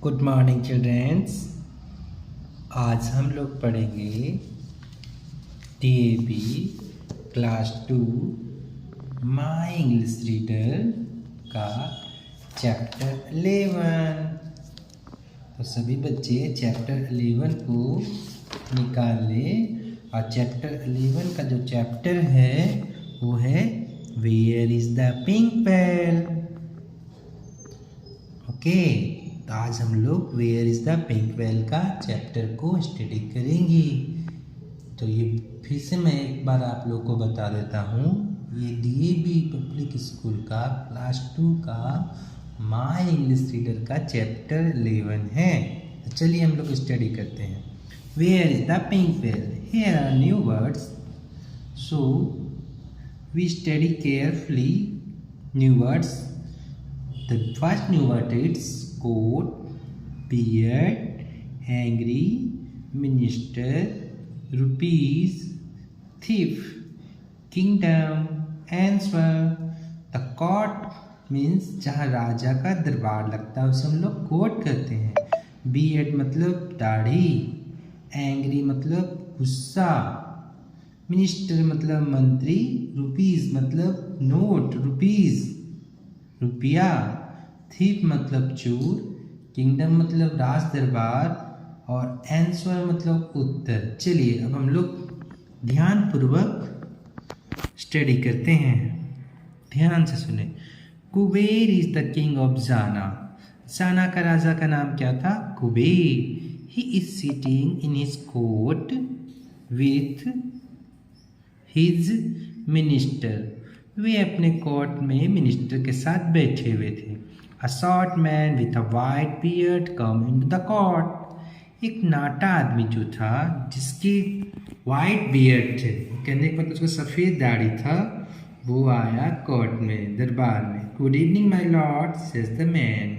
Good morning childrens. आज हम लोग पढ़ेंगे DAP class 2 my English reader का चैप्टर 11। तो सभी बच्चे चैप्टर 11 को निकाल लें। और चैप्टर 11 का जो चैप्टर है वो है where is the pink whale. Okay, तो आज हम लोग where is the pink whale का चैप्टर को स्टडी करेंगे। तो ये फिर से मैं एक बार आप लोग को बता देता हूँ, ये DAP पब्लिक स्कूल का क्लास 2 का माय इंग्लिश रीडर का चैप्टर 11 है। तो चलिए हम लोग स्टडी करते हैं। Where is the pink whale, here are new words, so we study carefully new words. The first new word is coat, beard, angry, minister, rupees, thief, kingdom, answer। The court means जहाँ राजा का दरबार लगता है उसे हम लोग court कहते हैं। beard मतलब दाढ़ी, angry मतलब गुस्सा, मिनिस्टर मतलब मंत्री, रुपीज मतलब नोट, रुपीज रुपया, थीप मतलब चोर, किंगडम मतलब राज दरबार और आंसर मतलब उत्तर। चलिए अब हम लोग ध्यान पूर्वक स्टडी करते हैं। ध्यान से सुने। Kuber is the king of जाना। जाना का राजा का नाम क्या था? कुबेर। ही is sitting in his court with his minister. वे अपने कोर्ट में मिनिस्टर के साथ बैठे हुए थे। A short man with a white beard come into the court. एक नाटा आदमी जो था जिसकी वाइट बियर्ड थे, कहने के मतलब उसको सफ़ेद दाढ़ी था, वो आया कोर्ट में, दरबार में। Good evening my Lord says the man.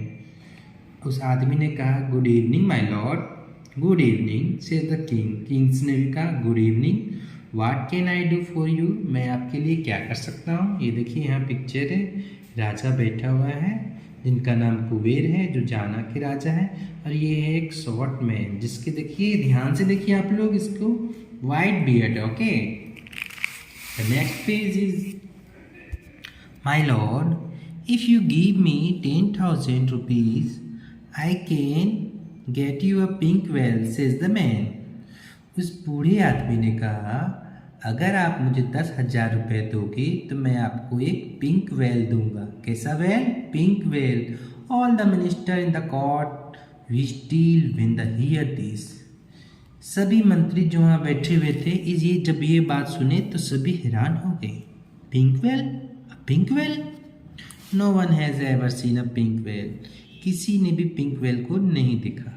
उस आदमी ने कहा good evening my Lord. Good evening says the king. Kings ने भी कहा good evening. What can I do for you? मैं आपके लिए क्या कर सकता हूँ? ये देखिए यहाँ पिक्चर है, राजा बैठा हुआ है जिनका नाम कुबेर है, जो जाना के राजा है। और ये है एक शॉर्ट मैन जिसके देखिए, ध्यान से देखिए आप लोग इसको, white beard. Okay, the next page is my Lord if you give me 10,000 rupees I can get you a pink well says the man. उस बूढ़े आदमी ने कहा अगर आप मुझे 10,000 रुपये दोगे तो मैं आपको एक पिंक वेल दूंगा। कैसा whale? Pink whale. All the minister in the court we still when the hear this. सभी मंत्री जो वहाँ बैठे हुए थे, ये जब ये बात सुने तो सभी हैरान हो गए। Pink whale? Pink whale? No one has ever seen a pink whale. किसी ने भी पिंक वेल को नहीं देखा।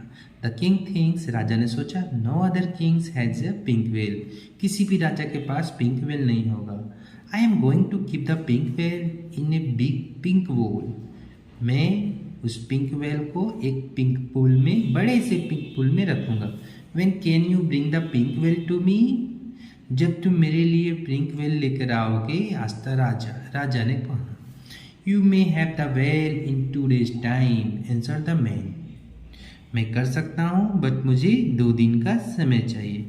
द किंग थिंग्स, राजा ने सोचा, no other kings has a pink whale. किसी भी राजा के पास पिंक वेल नहीं होगा। I am going to keep the pink whale in a big pink bowl. मैं उस पिंक वेल को एक पिंक पूल में, बड़े से पिंक पूल में रखूंगा। When can you bring the pink whale to me? जब तुम मेरे लिए पिंक वेल लेकर आओगे? आस्था राजा ने कहा। You may have the well in 2 days time answer the man. मैं कर सकता हूँ बट मुझे 2 दिन का समय चाहिए।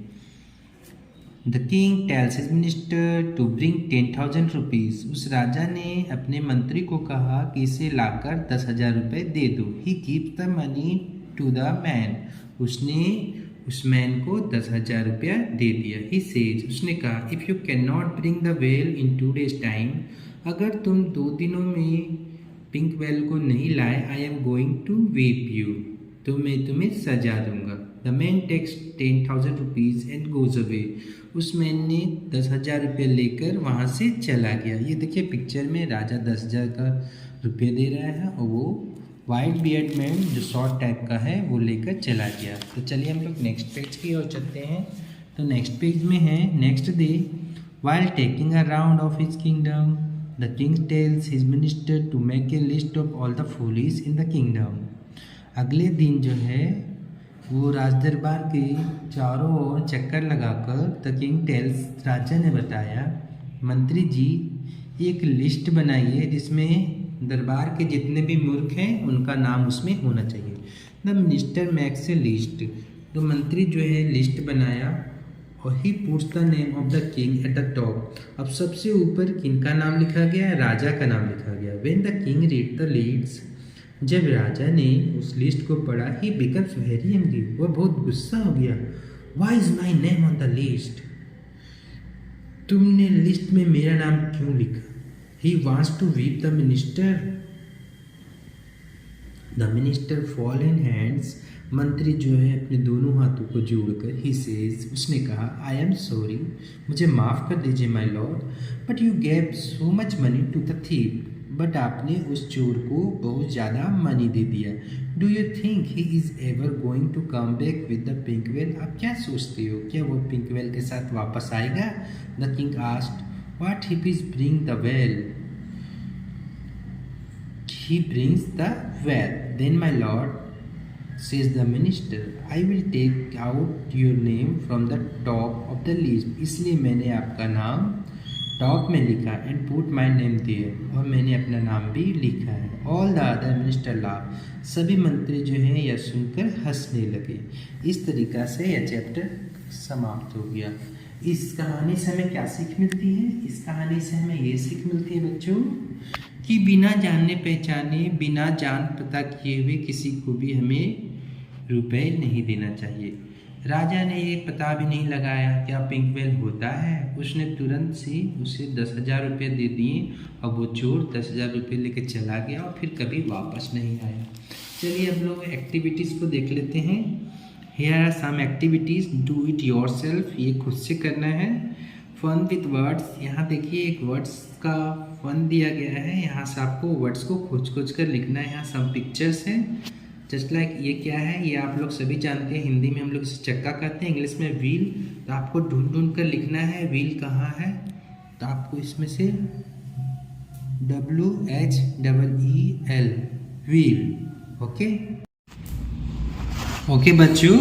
The king tells his minister to bring 10,000 rupees. उस राजा ने अपने मंत्री को कहा कि इसे लाकर 10,000 रुपये दे दो। He gives the money to the man. उसने उस मैन को 10,000 रुपया दे दिया। ही सेज, उसने कहा if you can not bring the well in 2 days time, अगर तुम 2 दिनों में पिंक वेल को नहीं लाए, I am going to whip you, तो मैं तुम्हें सजा दूंगा। The man takes 10,000 rupees and goes away. उस मैन ने 10,000 रुपये लेकर वहाँ से चला गया। ये देखिए पिक्चर में राजा 10,000 का रुपये दे रहा है और वो वाइट बियर्ड मैन जो शॉर्ट टाइप का है वो लेकर चला गया। तो चलिए हम लोग नेक्स्ट पेज की ओर चलते हैं। तो नेक्स्ट पेज में है, next day while taking a round of his kingdom the king tells his minister to make a list of all the foolish in the kingdom. अगले दिन जो है वो राजदरबार के चारों ओर चक्कर लगाकर द किंग टेल्स, राजा ने बताया, मंत्री जी एक लिस्ट बनाइए जिसमें दरबार के जितने भी मूर्ख हैं उनका नाम उसमें होना चाहिए। The minister makes a list, तो मंत्री जो है लिस्ट बनाया और he puts the name of the king at the top. अब सबसे ऊपर किनका नाम लिखा गया? राजा का नाम लिखा गया। When the king read the list, जब राजा ने उस लिस्ट को पढ़ा, ही बिकम्स वेरी एंग्री, वह बहुत गुस्सा हो गया। Why is my name on the list, तुमने लिस्ट में मेरा नाम क्यों लिखा? He wants to weep the minister, the minister fall in hands, मंत्री जो है अपने दोनों हाथों को जोड़कर ही सेज, उसने कहा, आई एम सॉरी, मुझे माफ़ कर दीजिए my lord, but you gave so much money to the thief, but आपने उस चोर को बहुत ज़्यादा मनी दे दिया। Do you think he is ever going to come back with the pink whale, आप क्या सोचते हो, क्या वो पिंक वेल के साथ वापस आएगा? The king asked, what if is bring the well, he brings the well, then my lord, says the minister, I will take out your name from the top of the list, इसलिए मैंने आपका नाम top में लिखा, and put my name there, और मैंने अपना नाम भी लिखा है। All the other minister laugh, सभी मंत्री जो हैं यह सुनकर हंसने लगे। इस तरीक़ा से यह चैप्टर समाप्त हो गया। इस कहानी से हमें क्या सीख मिलती है? इस कहानी से हमें ये सीख मिलती है बच्चों कि बिना जानने पहचाने, बिना जान पता किए हुए किसी को भी हमें रुपए नहीं देना चाहिए। राजा ने ये पता भी नहीं लगाया क्या पिंक वेल होता है, उसने तुरंत से उसे 10,000 रुपये दे दिए और वो चोर 10,000 रुपये लेके चला गया और फिर कभी वापस नहीं आया। चलिए अब लोग एक्टिविटीज़ को देख लेते हैं। Here are some activities, do it yourself, ये खुद से करना है। फन विथ वर्ड्स, यहाँ देखिए एक वर्ड्स का फन दिया गया है, यहाँ से आपको वर्ड्स को खोज कर लिखना है। यहाँ सम पिक्चर्स हैं, जस्ट लाइक ये क्या है, ये आप लोग सभी जानते हैं, हिंदी में हम लोग इसे चक्का कहते हैं, इंग्लिश में व्हील। तो आपको ढूंढ कर लिखना है व्हील कहाँ है, तो आपको इसमें से WHEEL व्हील, ओके बच्चों।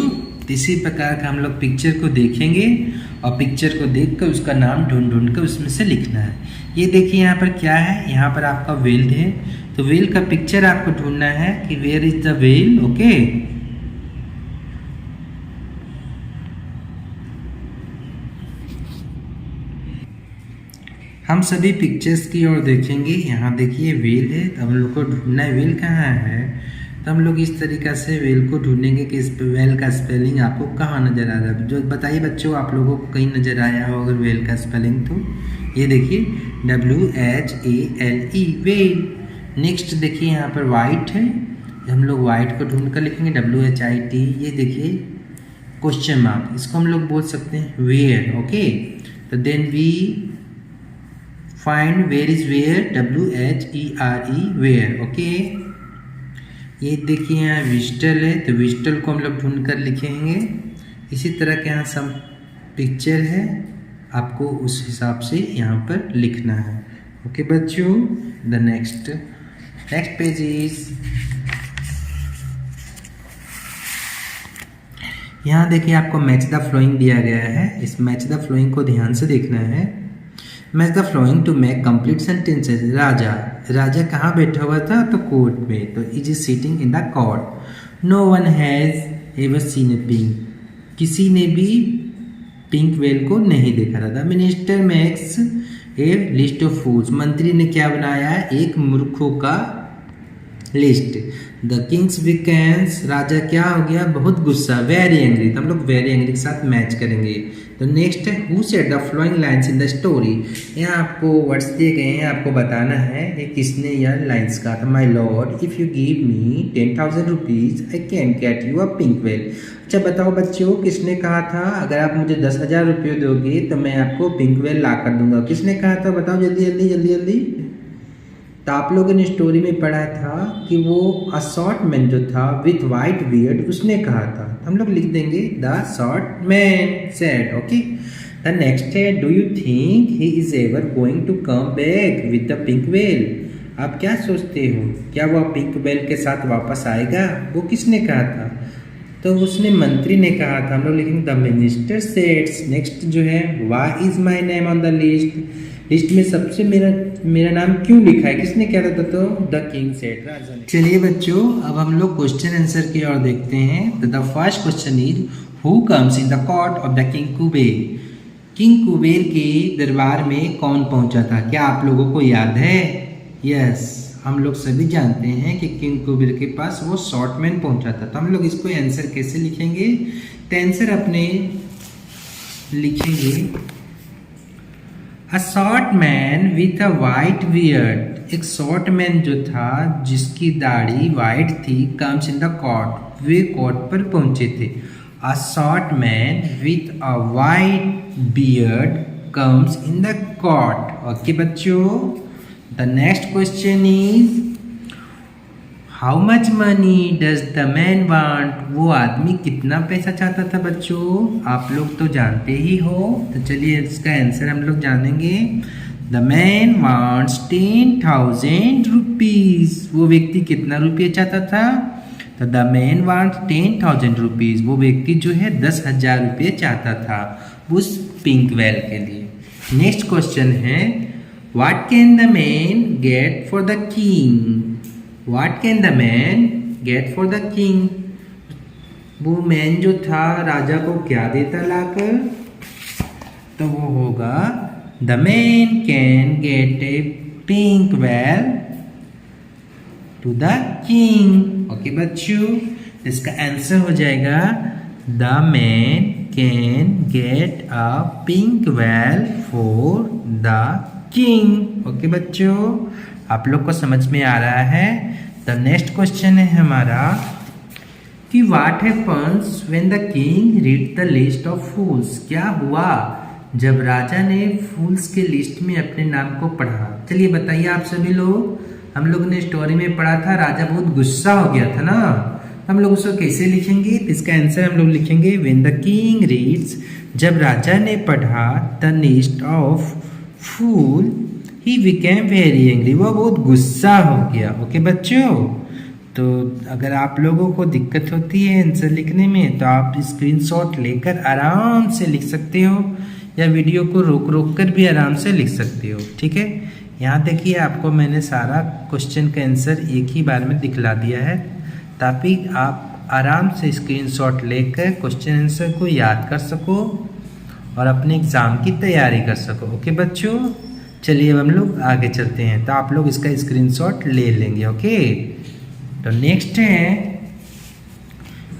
इसी प्रकार का हम लोग पिक्चर को देखेंगे और पिक्चर को देखकर उसका नाम ढूंढ कर उसमें से लिखना है। ये देखिए यहाँ पर क्या है, यहाँ पर आपका व्हील है, तो व्हील का पिक्चर आपको ढूंढना है कि where is the wheel, okay. हम सभी पिक्चर्स की ओर देखेंगे। यहाँ देखिए व्हील है, तो हम लोग को ढूंढना है व्हील कहाँ है। तो हम लोग इस तरीक़ा से व्हील को ढूंढेंगे कि इस व्हील का स्पेलिंग आपको कहाँ नज़र आ रहा है। जो बताइए बच्चों, आप लोगों को कहीं नज़र आया हो अगर व्हील का स्पेलिंग, तो ये देखिए WHALE व्हील। नेक्स्ट देखिए यहाँ पर वाइट है, हम लोग वाइट को ढूंढ कर लिखेंगे WHIT। ये देखिए क्वेश्चन मार्क, इसको हम लोग बोल सकते हैं वेयर, ओके। तो then we find where is where, WHERE where, okay. ये देखिए यहाँ विजिटल है, तो विजिटल को हम लोग ढूंढ कर लिखेंगे। इसी तरह के यहाँ सम पिक्चर है, आपको उस हिसाब से यहाँ पर लिखना है, ओके बच्चों। द नेक्स्ट पेज इज, यहाँ देखिए आपको मैच द फ्लोइंग दिया गया है। इस मैच द फ्लोइंग को ध्यान से देखना है। Match the following to make complete sentences. राजा कहाँ बैठा हुआ था, तो कोर्ट में, तो is sitting in the court. No one has ever seen a pink, किसी ने भी पिंक वेल को नहीं देखा था। The minister makes a list of fools, मंत्री ने क्या बनाया, एक मूर्खों का लिस्ट। द किंग्स वीकेंड्स, राजा क्या हो गया, बहुत गुस्सा, वेरी एंग्री, तो हम लोग वेरी एंग्री के साथ मैच करेंगे। तो नेक्स्ट है who said the flowing lines in the story, यहाँ आपको वर्ड्स दिए गए हैं, आपको बताना है कि किसने यह लाइन्स कहा था। My lord if you give me 10,000 rupees I can get you a pink well. अच्छा बताओ बच्चों, किसने कहा था अगर आप मुझे 10,000 रुपये दोगे तो मैं आपको पिंक वेल ला कर दूंगा, किसने कहा था बताओ जल्दी जल्दी जल्दी जल्दी। तो आप लोगों ने स्टोरी में पढ़ा था कि वो अ शॉर्ट मैन जो था विथ वाइट बियर्ड, उसने कहा था। हम लोग लिख देंगे the short man said, okay. The next है do you think he is ever going to come back with the pink whale, आप क्या सोचते हो क्या वह पिंक वेल के साथ वापस आएगा, वो किसने कहा था, तो उसने मंत्री ने कहा था। हम लोग लिखेंगे द मिनिस्टर सेड्स। नेक्स्ट जो है why is my name on the list, list में सबसे मेरा नाम क्यों लिखा है, किसने कहा था? तो द किंग सेड, राजा ने। चलिए बच्चों, अब हम लोग क्वेश्चन आंसर की ओर देखते हैं। तो the first question is who comes in the court of the king Kuber? King Kuber के दरबार में कौन पहुंचा था? क्या आप लोगों को याद है? यस, हम लोग सभी जानते हैं कि किंग कुबेर के पास वो शॉर्टमैन पहुंचा था। तो हम लोग इसको आंसर कैसे लिखेंगे? तो आंसर अपने लिखेंगे a short man with a white beard. एक शॉर्ट मैन जो था जिसकी दाढ़ी वाइट थी, कम्स इन द कोर्ट, वे कोर्ट पर पहुंचे थे। A short man with a white beard comes in the court. Okay बच्चों, the next question is how much money does the man want? वो आदमी कितना पैसा चाहता था बच्चों? आप लोग तो जानते ही हो। तो चलिए इसका आंसर हम लोग जानेंगे। The man wants 10,000 rupees. वो व्यक्ति कितना रुपये चाहता था? तो द मैन वांट्स 10,000 रुपीज। वो व्यक्ति जो है 10,000 रुपये चाहता था उस पिंक वेल के लिए। नेक्स्ट क्वेश्चन है what can the main get for the king? What can the man get for the king? वो मैन जो था राजा को क्या देता लाकर? तो वो होगा The man can get a pink well to the king. Okay बच्चों, इसका आंसर हो जाएगा The man can get a pink well for the king. Okay बच्चों, आप लोग को समझ में आ रहा है। द नेक्स्ट क्वेश्चन है हमारा कि what happens when the king read the list of fools? क्या हुआ जब राजा ने फूल्स के लिस्ट में अपने नाम को पढ़ा? चलिए बताइए आप सभी लोग। हम लोग ने स्टोरी में पढ़ा था राजा बहुत गुस्सा हो गया था ना। हम लोग उसको कैसे लिखेंगे? इसका आंसर हम लोग लिखेंगे व्हेन द किंग रीड्स, जब राजा ने पढ़ा the list of fool he became very angry, वो बहुत गुस्सा हो गया। ओके बच्चों, तो अगर आप लोगों को दिक्कत होती है आंसर लिखने में तो आप स्क्रीनशॉट लेकर आराम से लिख सकते हो, या वीडियो को रोक रोक कर भी आराम से लिख सकते हो। ठीक है, यहाँ देखिए आपको मैंने सारा क्वेश्चन का आंसर एक ही बार में दिखला दिया है, ताकि आप आराम से स्क्रीनशॉट लेकर क्वेश्चन आंसर को याद कर सको और अपने एग्ज़ाम की तैयारी कर सको। ओके बच्चों, चलिए अब हम लोग आगे चलते हैं। तो आप लोग इसका स्क्रीनशॉट ले लेंगे। ओके, तो नेक्स्ट है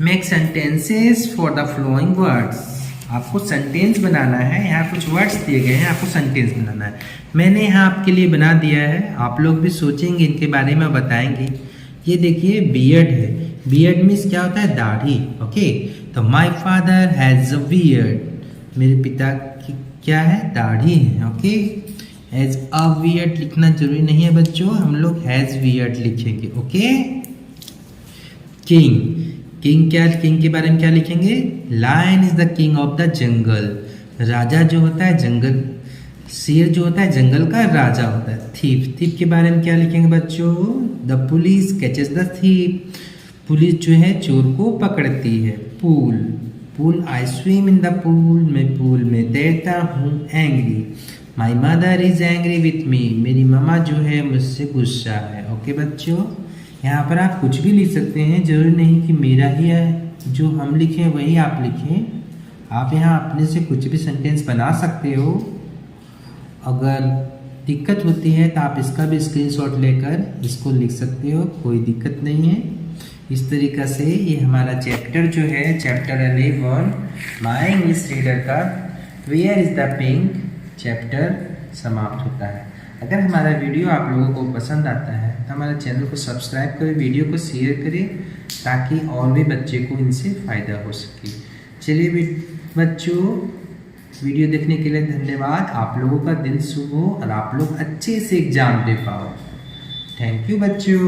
make sentences for the flowing words. आपको सेंटेंस बनाना है। यहाँ कुछ वर्ड्स दिए गए हैं, आपको सेंटेंस बनाना है। मैंने यहाँ आपके लिए बना दिया है, आप लोग भी सोचेंगे इनके बारे में, बताएंगे। ये देखिए बियर्ड है। बियर्ड मीन्स क्या होता है? दाढ़ी। ओके, तो my father has a beard, मेरे पिता की क्या है? दाढ़ी है। ओके, हैज़ अ बियर्ड लिखना जरूरी नहीं है बच्चों, हम लोग हैज़ बियर्ड लिखेंगे। ओके, किंग, किंग क्या, किंग के बारे में क्या लिखेंगे? Lion is the king of the jungle. राजा जो होता है जंगल, शेर जो होता है जंगल का राजा होता है। थीफ, थीफ के बारे में क्या लिखेंगे बच्चों? The police catches the thief, police जो है चोर को पकड़ती है। Pool, pool I swim in the pool, मैं पूल में तैरता हूँ। Angry, my mother is angry with me, मेरी मम्मा जो है मुझसे गुस्सा है। ओके बच्चों, यहाँ पर आप कुछ भी लिख सकते हैं, जरूरी नहीं कि मेरा ही है जो हम लिखें वही आप लिखें। आप यहाँ अपने से कुछ भी सेंटेंस बना सकते हो। अगर दिक्कत होती है तो आप इसका भी स्क्रीनशॉट लेकर इसको लिख सकते हो, कोई दिक्कत नहीं है। इस तरीक़ा से ये हमारा चैप्टर जो है, चैप्टर 11 माय इंग्लिश रीडर का where is the pink chapter समाप्त होता है। अगर हमारा वीडियो आप लोगों को पसंद आता है तो हमारे चैनल को सब्सक्राइब करें, वीडियो को शेयर करें, ताकि और भी बच्चे को इनसे फ़ायदा हो सके। चलिए बच्चों, वीडियो देखने के लिए धन्यवाद। आप लोगों का दिन शुभ हो और आप लोग अच्छे से एग्ज़ाम दे पाओ। थैंक यू बच्चों।